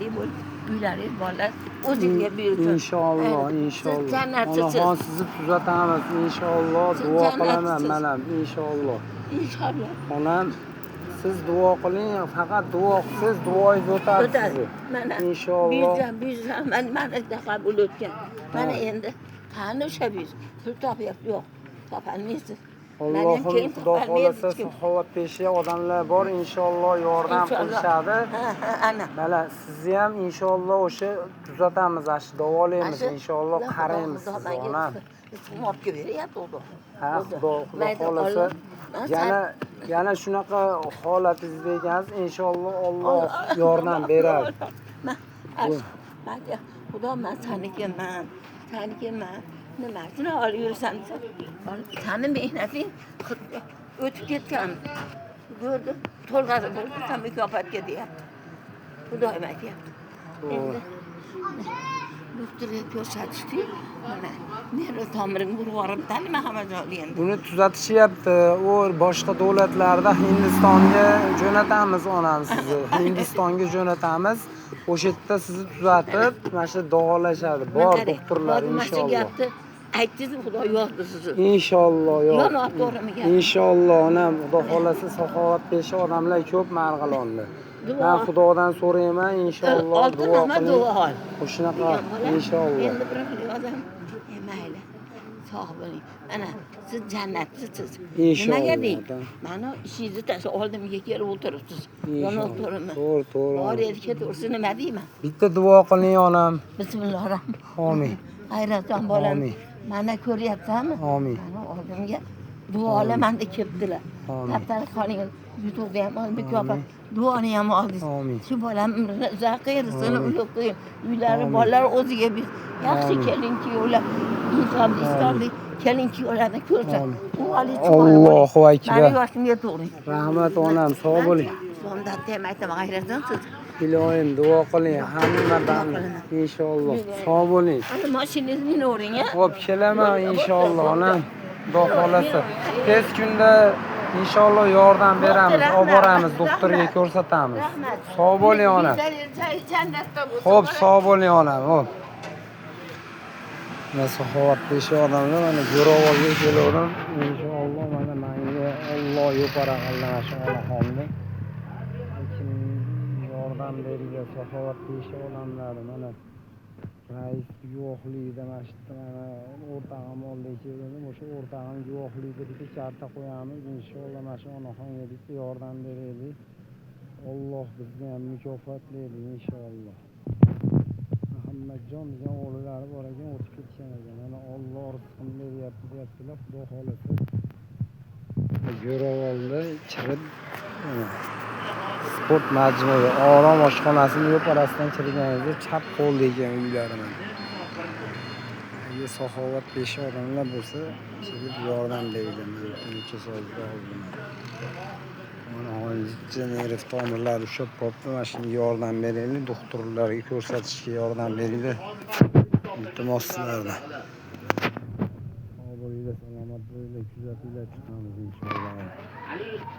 baxtli bo'lib, uylaringiz, bolalar o'zingizga buyursin. İnşallah, Siz inşallah. jannatsizsiz. Onaxon sizni tuzatamiz inşallah. Siz Duo qilaman jannatsizsiz. mana inşallah. Inshaalloh. Onam siz duo qiling, faqat duo qilsangiz duoingiz o'tadi sizni. Mana İnşallah. buyursan, mana qabul o'tgan. Mana endi qani o'sha buyur. Pul topyapti, yo'q, topolmaysiz. Allohim Xudo xolasa saxovatpesha odamlar bor inshaalloh yordam qilishadi. Ana. Mana sizni ham inshaalloh o'sha tuzatamiz, ash davolaymiz inshaalloh qaraymiz sizni onam. Mopga beryapti Xudo. Ha, Xudo xolasa yana shunaqa holatingizda ekansiz inshaalloh Alloh yordam beradi. Xudo men sanikiman. Nimasini olib yursan, sani mehnating o'tib ketgan. Ko'rdim, to'lg'azib bo'ldi, sen mukofotga deyapti. Xudoyim aytyapti. Endi doktorga ko'rsatishdi. Mana meni tomirimni urib yuboribdi, Mahamadjon endi. Buni tuzatishyapti. U boshqa davlatlarda Hindistonga jo'natamiz onam sizni. Hindistonga jo'natamiz. O'sha yerda sizni tuzatib, mana shu davolashadi. Bor doktorlar inshaalloh. Aytdingiz, Xudo yozdi sizni. Inshaalloh yo'q. Yomon to'g'rimi gap? Inshaalloh onam, Xudo xolasa saxovatpesha odamlar ko'p Marg'ilonda. Men Xudodan so'rayman inshaalloh duo qiling. O'shanaqa inshaalloh. Endi bir odam mayli. Sog' bo'ling. Ana siz jannatsizsiz. Nimaga deng? Mana ishingizni tashlab oldimga kelib o'tiribsiz. Yomon to'g'rimi? To'g'ri. Bor edi ketaversa nima deyman? Bitta duo qiling onam. Bismillahirrohmanirrohim. Amin. Hayratjon bolam. Amin. Mana ko'ryapsanmi? Amin. Mana oldimga duolaman deb kelibdilar. Kaptalik qolingiz YouTube'da ham mukofot duoni ham oldingiz. Amin. Shu bolam zaqirisini ulug'layim. Uylari bolalar o'ziga bir yaxshi kelinki ular inson istorli kelinki ularni ko'rsa. U Allohu akbar. Mani yoshimga to'g'ri. Rahmat onam, sog' bo'ling. Sonda aytdim, hayratjon siz. Ilohim duo qiling hammadan inshaalloh. Sog' bo'ling. Ana mashinangizni minavering a. Xo'p, kelaman inshaalloh onam. Xudo xolasa. Tez kunda inshaalloh yordam beramiz, olib boramiz, doktorga ko'rsatamiz. Sog' bo'ling onam. Xo'p, sog' bo'ling onam. Xo'p. Mana saxovatpesha odamlar mana jo'ravolga keldim. Inshaalloh mana menga Alloh yo'qara qilgan onaxonni. Yordam bergan saxovatpesha odamlar mana rais guvohligida mana o'rtag'im oldi keldim. O'sha o'rtag'im guvohligida bitta charta qo'yamiz. Inshaalloh mana shu onaxonga bitta yordam beraylik. Alloh bizni ham mukofotlaydi inshaalloh. Muhammadjon degan o'g'illari bor ekan, o'tib ketgan ekan. Mana Alloh rizqini beryapti deyaptilar, Xudo xolasa. Jo'ravolda kirib sport majmui, orom oshxonasini yo'parasidan kirganingizda chap qo'lda ekan uylari mana. Agar saxovatpesha odamlar bo'lsa, kelib yordam beradi. Mana uncha sozda oldim. Mana hozircha nerv tomirlari ushlab qolibdi. Mana shunga yordam beraylik, doktorlarga ko'rsatishga yordam beringlar. Iltimos sizlardan. Sog' bo'linglar, salomat bo'linglar, kuzatinglar chiqamiz inshaalloh.